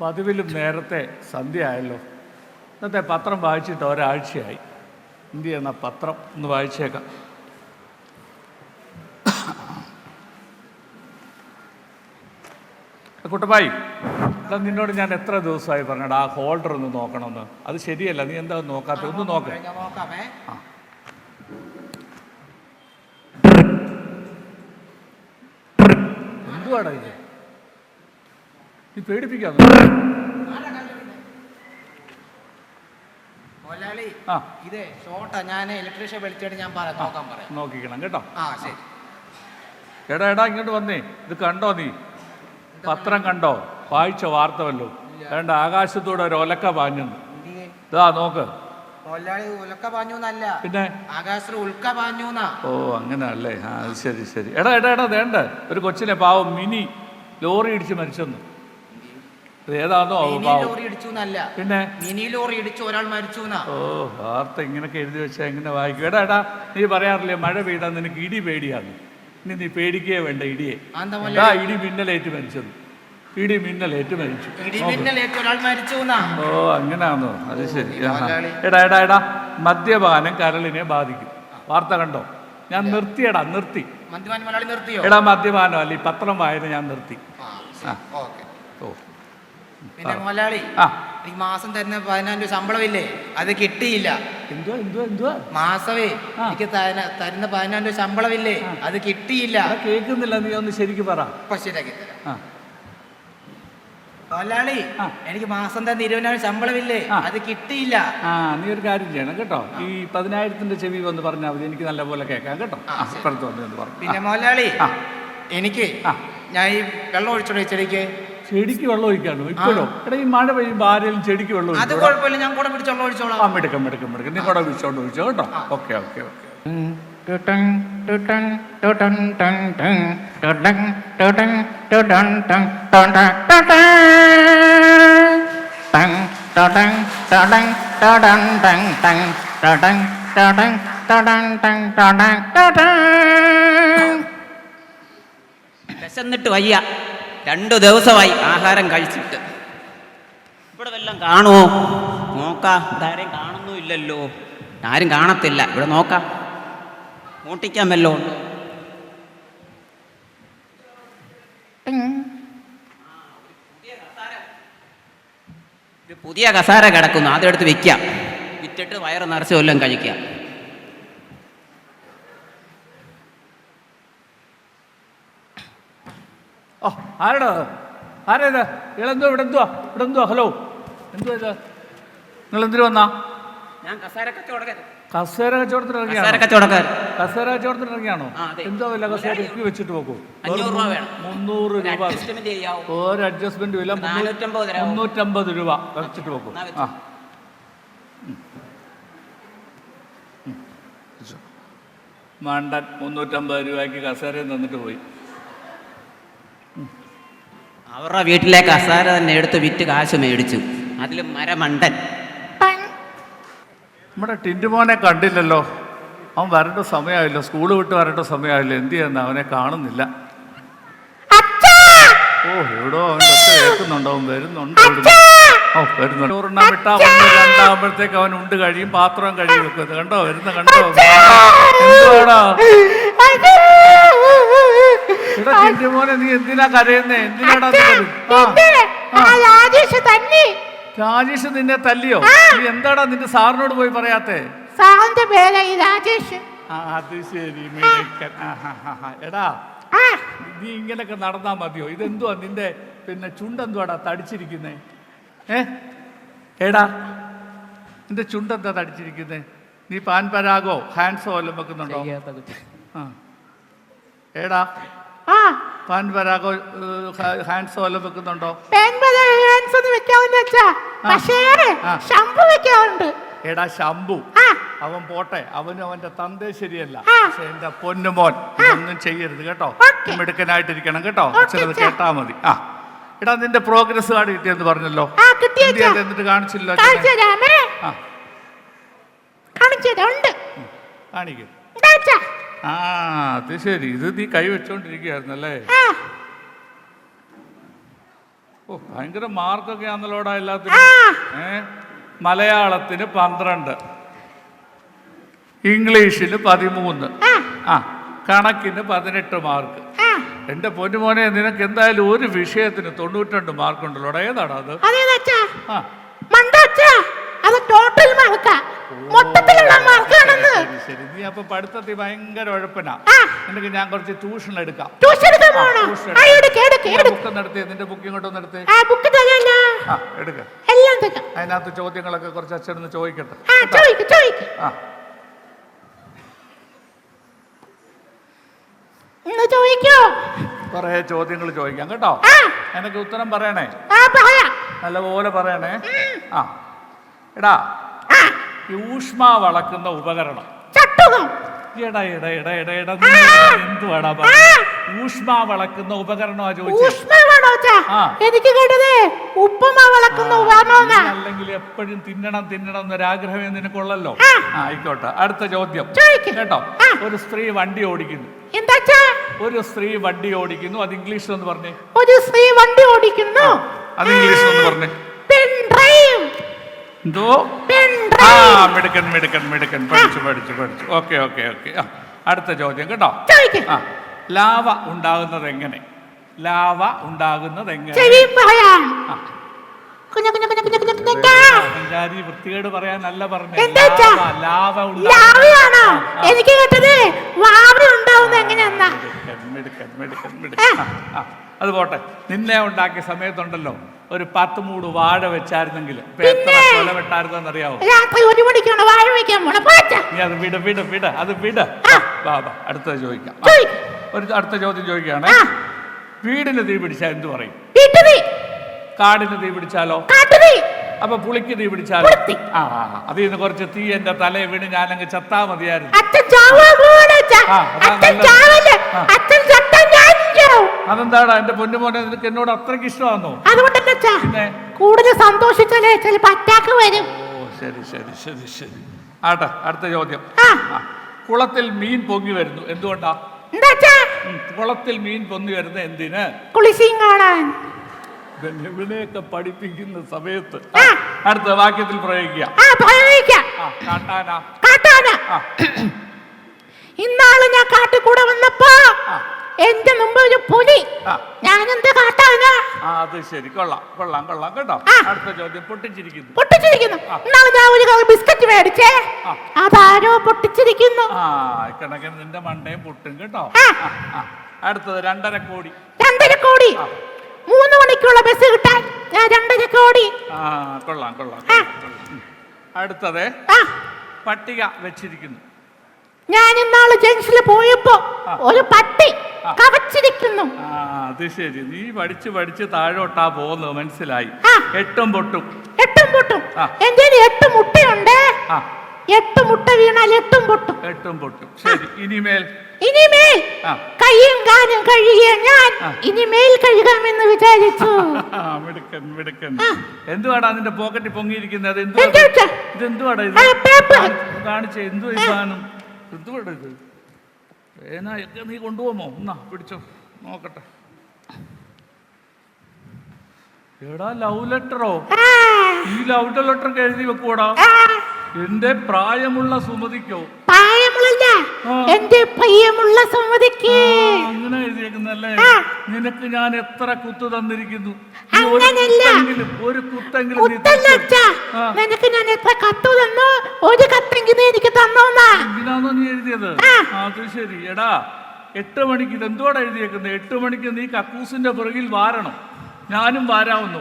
പതിവിലും നേരത്തെ സന്ധ്യ ആയല്ലോ. ഇന്നത്തെ പത്രം വായിച്ചിട്ട് ഒരാഴ്ചയായി. എന്ത് ചെയ്യുന്ന പത്രം ഒന്ന് വായിച്ചേക്കാം. കുട്ടപ്പായി, എടാ നിന്നോട് ഞാൻ എത്ര ദിവസമായി പറഞ്ഞടാ ആ ഹോൾഡർ ഒന്ന് നോക്കണമെന്ന്. അത് ശരിയല്ല, നീ എന്താ നോക്കാത്ത? ഒന്ന് നോക്ക. എന്തുവാടാ ഇത്? നീ പേടിപ്പിക്കാന്ന്. നോക്കിക്കണം കേട്ടോ. എടാ എടാ ഇങ്ങോട്ട് വന്നേ. ഇത് കണ്ടോ നീ? പത്രം കണ്ടോ? വായിച്ച വാർത്ത വല്ലോ? വേണ്ട, ആകാശത്തൂടെ ഒരു ഒലക്ക പാഞ്ഞു. ഇതാ നോക്ക്. പിന്നെ ഓ അങ്ങനല്ലേ? ആ ശരി ശരി. എടാ എടാ എടാ വേണ്ട, ഒരു കൊച്ചിനെ പാവം മിനി ലോറി ഇടിച്ച് മരിച്ചെന്ന്. ഏതാണോ പിന്നെ ഓ വാർത്ത ഇങ്ങനൊക്കെ എഴുതി വെച്ചാൽ എങ്ങനെ വായിക്കും? എടാ എടാ നീ പറയാറില്ലേ മഴ പെയ്താൽ നിനക്ക് ഇടി പേടിയാണ്. ഇനി നീ പേടിക്കുകയേ വേണ്ട ഇടിയെ. ഇടി മിന്നലേറ്റ് മരിച്ചത്. ഇടി മിന്നലേറ്റ് മരിച്ചു. ഓ അങ്ങനാന്നോ? അത് ശരി. എടാ എടാ എടാ മദ്യപാനം കരളിനെ ബാധിക്കും. വാർത്ത കണ്ടോ? ഞാൻ നിർത്തിയടാ, നിർത്തി. എടാ മദ്യപാനം അല്ല ഈ പത്രം വായന ഞാൻ നിർത്തി. ഓ പിന്നെ മുതലാളി, ഈ മാസം തരുന്ന 14,000 രൂപ ശമ്പളമില്ലേ, അത് കിട്ടിയില്ല. എന്തുവാ എന്തുവാ എന്തുവാ? മാസമേ എനിക്ക് തരുന്ന 14,000 രൂപ ശമ്പളമില്ലേ, അത് കിട്ടിയില്ല. കേൾക്കുന്നില്ല, നീ ഒന്ന് ശരിക്കും പറ. ശരിയാക്കി തരാം മുതലാളി. എനിക്ക് മാസം തരുന്ന 20,000 ശമ്പളമില്ലേ, അത് കിട്ടിയില്ല. നീ ഒരു കാര്യം ചെയ്യണം കേട്ടോ. ഈ 10,000-ന്റെ ചെവി വന്ന് പറഞ്ഞാൽ മതി, എനിക്ക് നല്ല പോലെ കേൾക്കാം കേട്ടോ. പിന്നെ മുതലാളി, എനിക്ക് ഞാൻ ഈ വെള്ളം ഒഴിച്ചോളൂ ചെടിക്ക്. ചെടിക്ക് വെള്ളം ഒഴിക്കാണോ ഇപ്പോഴോ? എടാ ഈ മഴ പെയ്യുമ്പോൾ ആരെങ്കിലും ചെടിക്ക് വെള്ളം ഒഴിക്കും? അത് കുഴപ്പമില്ല, ഞാൻ കൂടെ പിടിച്ച് വെള്ളം ഒഴിച്ചോളാം. മെടുക്കം മെടുക്കം മെടുക്കം, നീ കൂടെ പിടിച്ചോണ്ട് ഒഴിച്ചോ കേട്ടോ. Okay okay okay. വിശന്നിട്ട് വയ്യ, 2 ദിവസമായി ആഹാരം കഴിച്ചിട്ട്. ഇവിടെ വല്ലതും കാണുമോ നോക്കാം. ഇതാരെയും കാണുന്നുമില്ലല്ലോ. ആരും കാണത്തില്ല. ഇവിടെ നോക്കാം, മൂട്ടിക്കാൻ വല്ലോ ഉണ്ട്. പുതിയ കസാര കിടക്കുന്നു, അതെടുത്ത് വിൽക്കാം. വിറ്റിട്ട് വയറ് നിറച്ച് വല്ലതും കഴിക്കാം. ഓ ആരടാ? ആരേത്? ഇളെന്തോ ഇവിടെ എന്തുവാ? ഇവിടെ എന്തുവാ? ഹലോ, എന്തുവാ ഇത്? നിങ്ങൾ എന്തിനു വന്നാ? ഞാൻ കസേര കച്ചവടക്കാരൻ. കസേര കച്ചവടത്തിന് ഇറങ്ങിയാണോ? കസേര കച്ചവടത്തിന് ഇറങ്ങിയാണോ? എന്തോ വില കസേര വെച്ചിട്ട് നോക്കൂ. 300 രൂപ ഒരു അഡ്ജസ്റ്റ്മെന്റ് വില 350 രൂപ വെച്ചിട്ട് നോക്കൂ. മണ്ടൻ 350 രൂപയ്ക്ക് കസേരയും തന്നിട്ട് പോയി. അവരുടെ വീട്ടിലെ കസാര തന്നെ എടുത്ത് വിറ്റ് കാശ് മേടിച്ചു. അതിൽ മരമണ്ടൻ. നമ്മുടെ ടിൻറ്റുമോനെ കണ്ടില്ലല്ലോ. അവൻ വരേണ്ട സമയമായില്ലോ, സ്കൂൾ വിട്ട് വരേണ്ട സമയമായില്ലോ. എന്ത് ചെയ്യുന്ന അവനെ കാണുന്നില്ല. ഓ എവിടോ അവൻ കേൾക്കുന്നുണ്ടോ? അവൻ വരുന്നുണ്ട്. ഓ വരുന്നുണ്ട്. 100 വിട്ടാ 2 അവൻ ഉണ്ട് കഴിയും, പാത്രം കഴുകി വെക്കുന്നത് കണ്ടോ? വരുന്ന കണ്ടോ? എന്തുവാടാ ടിൻറ്റുമോനെ, നീ എന്തിനാ കരയുന്നേ? എന്തിനാടാ? രാജേഷ് നിന്നെ തല്ലിയോ? നീ എന്താടാ നിന്റെ സാറിനോട് പോയി പറയാത്തെ? സാറിന്റെ പേര് രാജേഷ്. അത് ശരി. എടാ നീ ഇങ്ങനൊക്കെ നടന്നാ മതിയോ? ഇതെന്തുവാ നിന്റെ പിന്നെ ചുണ്ടെന്തുവാടാ തടിച്ചിരിക്കുന്നേ? ഏടാ നിന്റെ ചുണ്ടെന്താ തടിച്ചിരിക്കുന്നേ? നീ പാൻ പരാഗോ ഹാൻഡ്സോ വല്ലതും വെക്കുന്നുണ്ടോ? ഏടാ പാൻ പരാഗോ ഹാൻഡ്സോ വല്ലതും വെക്കുന്നുണ്ടോ? എടാ ശംഭു അവൻ പോട്ടെ, അവനും അവന്റെ തന്തേ ശരിയല്ല. പക്ഷെ എന്റെ പൊന്നുമോൻ ഇതൊന്നും ചെയ്യരുത് കേട്ടോ. മിടുക്കനായിട്ടിരിക്കണം കേട്ടോ. ചിലത് കേട്ടാ മതി. എടാ നിന്റെ പ്രോഗ്രസ് കാർഡ് കിട്ടിയെന്ന് പറഞ്ഞല്ലോ, എന്നിട്ട് കാണിച്ചില്ലോ? കാണിക്കും. അത് ശരി. ഇത് നീ കൈ വെച്ചോണ്ടിരിക്കുകയായിരുന്നല്ലേ? ഓ ഭയങ്കര മാർക്കൊക്കെ ആണല്ലോടാ എല്ലാത്തിനും. മലയാളത്തിന് 12, ഇംഗ്ലീഷിന് 13, കണക്കിന് 18 മാർക്ക്. എന്റെ പൊന്നുമോനെ, നിനക്ക് എന്തായാലും ഒരു വിഷയത്തിന് 92 മാർക്കുണ്ടല്ലോടാ. ഏതാടാ അത്? ശരി, നീ അപ്പൊ പഠിത്തത്തിൽ ഭയങ്കര ഉഴപ്പനാ. നിനക്ക് ഞാൻ കുറച്ച് ട്യൂഷൻ എടുക്കാം. ബുക്ക് നടത്തി, നിന്റെ ബുക്ക് ഇങ്ങോട്ടൊന്ന് എടുത്തേ. എടുക്ക. അതിനകത്ത് ചോദ്യങ്ങളൊക്കെ കുറച്ച് അച്ഛനൊന്ന് ചോദിക്കട്ടെ. കൊറേ ചോദ്യങ്ങൾ ചോദിക്കാം കേട്ടോ. എനിക്ക് ഉത്തരം പറയണേ, നല്ലപോലെ പറയണേ. എടാ, ഊഷ്മാവ് അളക്കുന്ന ഉപകരണം എന്തുവാടാ? ഊഷ്മാവ് അളക്കുന്ന ഉപകരണമാ ചോദിച്ചത്. എനിക്ക് കേട്ടത് ഉപ്പുമാവ് അളക്കുന്ന ഉപകരണം. അല്ലെങ്കിൽ എപ്പോഴും തിന്നണം തിന്നണം എന്നൊരാഗ്രഹമേ നിനക്കുള്ളല്ലോ. ആയിക്കോട്ടെ, അടുത്ത ചോദ്യം കേട്ടോ. ഒരു സ്ത്രീ വണ്ടി ഓടിക്കുന്നു. ഒരു സ്ത്രീ വണ്ടി ഓടിക്കുന്നു. അത് ഇംഗ്ലീഷിൽ ഒന്ന് പറഞ്ഞേ. ഒരു സ്ത്രീ വണ്ടി ഓടിക്കുന്നു. അത് ഇംഗ്ലീഷിൽ ഒന്ന് പറഞ്ഞേ. എന്തോ? മിടുക്കൻ മിടുക്കൻ മിടുക്കൻ. പഠിച്ചു പഠിച്ചു പഠിച്ചു. Okay okay okay. അടുത്ത ചോദ്യം കേട്ടോ. ലാവ ഉണ്ടാകുന്നത് എങ്ങനെ? ലാവ ഉണ്ടാകുന്നത് എങ്ങനെ? വൃത്തികേട് പറയാനല്ല പറഞ്ഞത്. എനിക്ക് കേട്ടത് ഉണ്ടാവുന്നത് എങ്ങനെയാ? മിടുക്കൻ മിടുക്കൻ മിടുക്കൻ. അത് പോട്ടെ. നിന്നെ ഉണ്ടാക്കിയ സമയത്തുണ്ടല്ലോ ഒരു 10 മൂട് വാഴ വെച്ചായിരുന്നെങ്കിൽ എത്ര കൊല വെട്ടായിരുന്നറിയാവോ? നീ അത് വിട വിട വിട അത് വിട. ബാബാ, അടുത്തത് ചോദിക്കാം. അടുത്ത ചോദ്യം ചോദിക്കുകയാണ്. വീടിന് തീ പിടിച്ചാൽ എന്ത് പറയും? കാടിന് തീ പിടിച്ചാലോ? അപ്പൊ പുളിക്ക് തീ പിടിച്ചാലോ? അതിൽ നിന്ന് കുറച്ച് തീ എന്റെ തലയെ വീണ് ഞാനങ്ങ് ചത്താ മതിയായിരുന്നു. അതെന്താടാ എന്റെ പൊന്നുമോനെ, നിനക്ക് എന്നോട് അത്രയ്ക്ക് ഇഷ്ടമാണോ? പിന്നെ കൂടുതൽ സന്തോഷിച്ചാലേ ചിലപ്പോ അറ്റാക്ക് വരും. ഓ ശരി ശരി ശരി ശരി. ആട്ടെ, അടുത്ത ചോദ്യം. കുളത്തിൽ മീൻ പൊങ്ങി വരുന്നു, എന്തുകൊണ്ടാ? കുളത്തിൽ മീൻ പൊങ്ങി വരുന്നത് എന്തിന്? കുളിസീൻ കാണാൻ. ഇവിടെയൊക്കെ പഠിപ്പിക്കുന്ന സമയത്ത് അടുത്ത വാക്യത്തിൽ പ്രയോഗിക്കുക. ഇന്നാള് ഞാൻ കാട്ടിൽ കൂടെ വന്നപ്പോ എന്റെ മുമ്പ് ഒരു പുലി. ഞാൻ എന്താ കാട്ടാനാ? അത് ശരി, കൊള്ളാം കൊള്ളാം കൊള്ളാം കേട്ടോ. അടുത്ത ചോദ്യം. പൊട്ടിച്ചിരിക്കുന്നു. ഇന്നാള് ഞാൻ ഒരു ബിസ്ക്കറ്റ് മേടിച്ചേ, അതാരോ പൊട്ടിച്ചിരിക്കുന്നു. കണക്കിന് നിന്റെ മണ്ടയും പൊട്ടും കേട്ടോ. അടുത്തത് 2.5 കോടി. 2.5 കോടി. 3 മണിക്കുള്ള ബസ് കിട്ടാൻ ഞാൻ 2.5 കോടി. കൊള്ളാം കൊള്ളാം. അടുത്തത് പട്ടിക വെച്ചിരിക്കുന്നു. ഞാൻ ഇന്നാള് ജംഗ്ഷനിൽ പോയപ്പോ ഒരു പട്ടി കവച്ചിരിക്കുന്നു. അത് ശരി, നീ പഠിച്ച് പഠിച്ച് താഴോട്ടാ പോകുന്നത് മനസ്സിലായി. 8 പൊട്ടും. 8 പൊട്ടും. എന്റെ 8 മുട്ടയുണ്ട്. 8 മുട്ട വീണാൽ 8 പൊട്ടും. 8 പൊട്ടും. ശരി, ഇനിമേൽ കയ്യും കാലും കഴുകിയ ഞാൻ ഇനിമേൽ കഴുകാമെന്ന് വിചാരിച്ചു. മിടുക്കൻ മിടുക്കൻ. എന്തുവാടാ നിന്റെ പോക്കറ്റിൽ പൊങ്ങിയിരിക്കുന്നത്? ഇതെന്തുവാടാ ഇത്? കാണിച്ചേ, എന്തുവാ ഈ സാധനം? എന്തുവാടാ ഇത്? പേനയൊക്കെ നീ കൊണ്ടുപോകുമോ? എന്നാ പിടിച്ചോ, നോക്കട്ടെ. എടാ, ലവ് ലെറ്ററോ? ഈ ലവ് ലെറ്റർ എഴുതി വെക്കൂടാ? എന്റെ പ്രായമുള്ള സുമതിക്കോ? എന്റെ പ്രിയമുള്ള സുമതിക്ക്. അങ്ങനെ എഴുതിയേക്കുന്നല്ലേ? നിനക്ക് ഞാൻ എത്ര കുത്തു തന്നിരിക്കുന്നു. ഒരു കുത്തെങ്കിലും നിനക്ക് ഞാൻ എത്ര കത്ത് തന്നു? ഒരു കത്തെങ്കിലും എനിക്ക് തന്നോന്നാ? എന്തിനാണോ നീ എഴുതിയത്? അത് ശരി. എടാ, 8 മണിക്ക് ഇതെന്തോടെ എഴുതിയേക്കുന്നത്? 8 മണിക്ക് നീ കക്കൂസിന്റെ പുറകിൽ വാരണം. ഞാനും വാരാവുന്നു.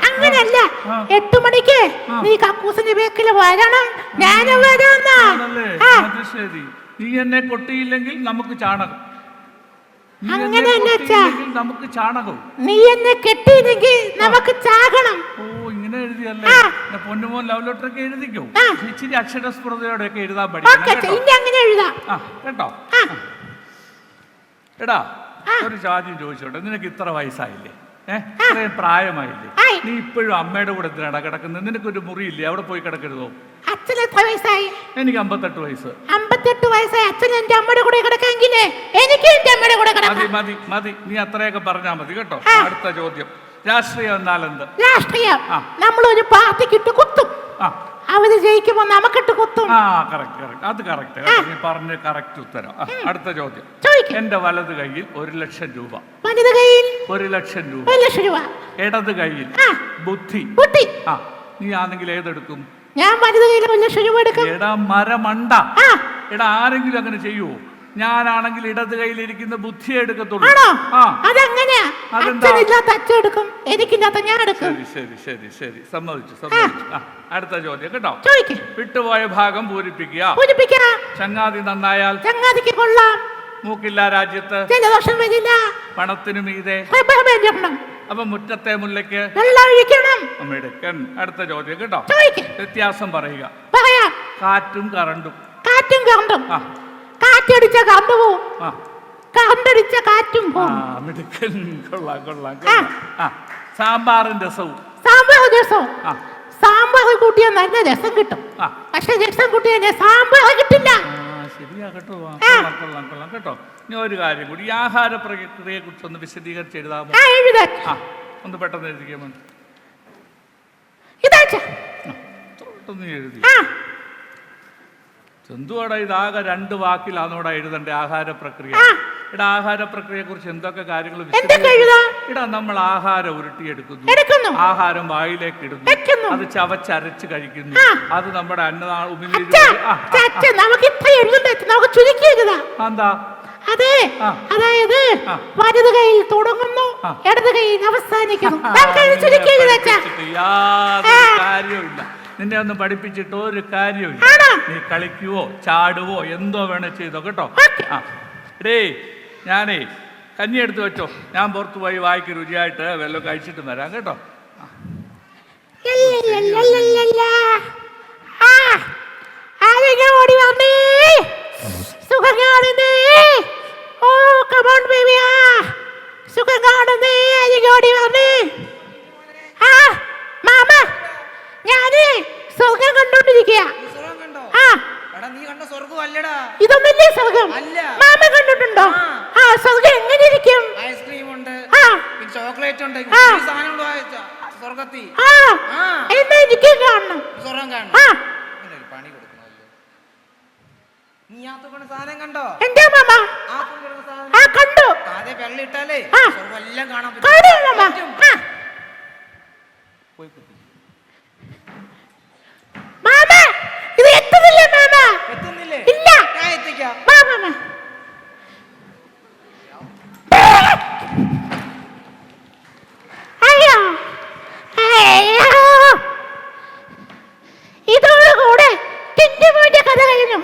അങ്ങനല്ല, 8 മണിക്ക് നീ കക്കൂസിന്റെ ബേക്കിൽ വരണം, ഞാനും വരാന്നല്ലേ? അത് ശരി. നീ എന്നെ കൊട്ടിയില്ലെങ്കിൽ നമുക്ക് ചാണകം. നമുക്ക് ചാണകം. നീ എന്നെ കെട്ടിയില്ലെങ്കിൽ നമുക്ക് ചാകണം. ഓ, ഇങ്ങനെ എഴുതിയല്ലേ? പൊന്നുമോൻ ലവ് ലെറ്റർ ഒക്കെ എഴുതിക്കോ. ഇച്ചിരി അക്ഷരസ്ഫുടതയോടെ ഒക്കെ എഴുതാൻ പഠിക്കണം കേട്ടോ. എടാ, ഒരു ചോദ്യം ചോദിച്ചോട്ടെ. നിനക്ക് ഇത്ര വയസ്സായില്ലേ? ഇത്രയും പ്രായമായില്ലേ? നീ ഇപ്പോഴും അമ്മയുടെ കൂടെ എന്തിനാടാ കിടക്കുന്നത്? നിനക്കൊരു മുറിയില്ലേ? അവിടെ പോയി കിടക്കരുതോ? എനിക്ക് 58 വയസ്സ്. 48 വയസ്സായ അച്ഛൻ എന്റെ അമ്മയുടെ കൂടെ കിടക്കാമെങ്കിലേ എനിക്ക് എന്റെ അമ്മയുടെ കൂടെ മതി കിടക്കാം. മതി മതി, നീ അത്രയൊക്കെ പറഞ്ഞാൽ മതി കേട്ടോ. അടുത്ത ചോദ്യം, രാഷ്ട്രീയം എന്നാൽ എന്ത്? രാഷ്ട്രീയം നമ്മളൊരു പാർട്ടിക്കിട്ട് കുത്തും, അവര് ജയിക്കുമ്പോ നമുക്കിട്ട് കുത്തും. കറക്റ്റ്, അത് കറക്റ്റ്, നീ പറഞ്ഞ കറക്റ്റ് ഉത്തരം. അടുത്ത ചോദ്യം, എന്റെ വലത് കയ്യിൽ 1,00,000 രൂപ, വലത് കയ്യിൽ 1,00,000 രൂപ, 1,00,000 രൂപ, ഇടത് കയ്യിൽ ബുദ്ധി. നീ ആണെങ്കിൽ ഏതെടുക്കും? ഞാൻ വലത് കയ്യിൽ 1,00,000 രൂപ എടുക്കും. എടാ മരമണ്ട, എടാ ആരെങ്കിലും അങ്ങനെ ചെയ്യുവോ? ഞാനാണെങ്കിൽ ഇടത് കയ്യിലിരിക്കുന്ന ബുദ്ധിയെ എടുക്കത്തുള്ളൂ. അതെങ്ങനെയാ? അച്ഛനില്ലാത്ത അച്ഛൻ എടുക്കും, എനിക്കില്ലാത്ത ഞാൻ എടുക്കും. ശരി ശരി ശരി, സമ്മതിച്ചു. അടുത്ത ചോദ്യം കേട്ടോ. വിട്ടുപോയ ഭാഗം പൂരിപ്പിക്കുക. ചങ്ങാതി നന്നായാൽ ചങ്ങാതിക്ക് കൊള്ളാം, മൂക്കില്ല രാജ്യത്ത് ജലദോഷം വരില്ല, പണത്തിനു മീതെ അപ്പൊ മുറ്റത്തെ മുല്ലയ്ക്ക് മിടുക്കൻ. അടുത്ത ചോദ്യം കേട്ടോ. വ്യത്യാസം പറയുക. കാറ്റും കറണ്ടും. കാറ്റടിച്ച കറണ്ട് പോവും, കറണ്ടടിച്ച കാറ്റും പോവും. മിടുക്കൻ, കൊള്ളാം കൊള്ളാം. സാമ്പാറും രസവും. സാമ്പാർ കൂട്ടിയാൽ നല്ല രസം കിട്ടും, പക്ഷെ രസം കൂട്ടിയാൽ സാമ്പാർ കിട്ടില്ല. ശരിയാ കേട്ടോ. കൊള്ളാം കൊള്ളാം കേട്ടോ. ഇനി ഒരു കാര്യം കൂടി, ഈ ആഹാര പ്രക്രിയയെ കുറിച്ച് ഒന്ന് വിശദീകരിച്ച് എഴുതാമോ? ഒന്ന് പെട്ടെന്ന് എഴുതിക്കാൻ വേണ്ടി എഴുതി. എന്തുവാടാ ഇതാകെ 2 വാക്കിലാണോടാ എഴുതണ്ടേ ആഹാര പ്രക്രിയ? ഇവിടെ ആഹാര പ്രക്രിയയെ കുറിച്ച് എന്തൊക്കെ കാര്യങ്ങൾ ഇടാ. നമ്മൾ ആഹാരം ഉരുട്ടിയെടുക്കുന്നു, ആഹാരം വായിലേക്ക് ഇടുന്നു, അത് ചവച്ചരച്ച് കഴിക്കുന്നു, അത് നമ്മുടെ എന്താ? അതായത് വലത് കയ്യിൽ തുടങ്ങുന്നു, ഇടത് കയ്യിൽ അവസാനിക്കുന്നു. യാതൊരു കാര്യമില്ല, നിന്നെ ഒന്നും പഠിപ്പിച്ചിട്ട് ഒരു കാര്യമില്ല. നീ കളിക്കുവോ ചാടുവോ എന്തോ വേണേ ചെയ്തോ കേട്ടോ. ഞാനേ കഞ്ഞി എടുത്ത് വെച്ചോ, ഞാൻ പുറത്തു പോയി വായിക്ക് രുചിയായിട്ട് വല്ലതും കഴിച്ചിട്ട് വരാം കേട്ടോ. സ്വർഗം കണ്ടോണ്ടിരിക്കുക. ഇതൊന്നല്ലേ സ്വർഗം? മാമ കണ്ടിട്ടുണ്ടോ? സ്വർഗം എങ്ങനെ ഇരിക്കും? ഐസ്ക്രീം ഉണ്ട്, ചോക്ലേറ്റ് ഉണ്ട്, സ്വർഗത്തിൽ. എന്നാ എനിക്ക് കാണണം, സ്വർഗം കാണണം. പണി കൊടുക്കണമല്ലോ. നീ സാധനം കണ്ടോ? എന്താ മാമ? കണ്ടു. അതേ വെള്ളിട്ടാലേ എല്ലാം കാണാൻ പറ്റും. മാമ ഇത് എത്തുന്നില്ലേ? മാമ എത്തുന്നില്ലേ? ഇല്ല, ഞാൻ എത്തിക്കാം. മാമ അയ്യോ അയ്യോ, ഇതോടുകൂടെ ടിന്റുമോന്റെ കഥ കഴിഞ്ഞു.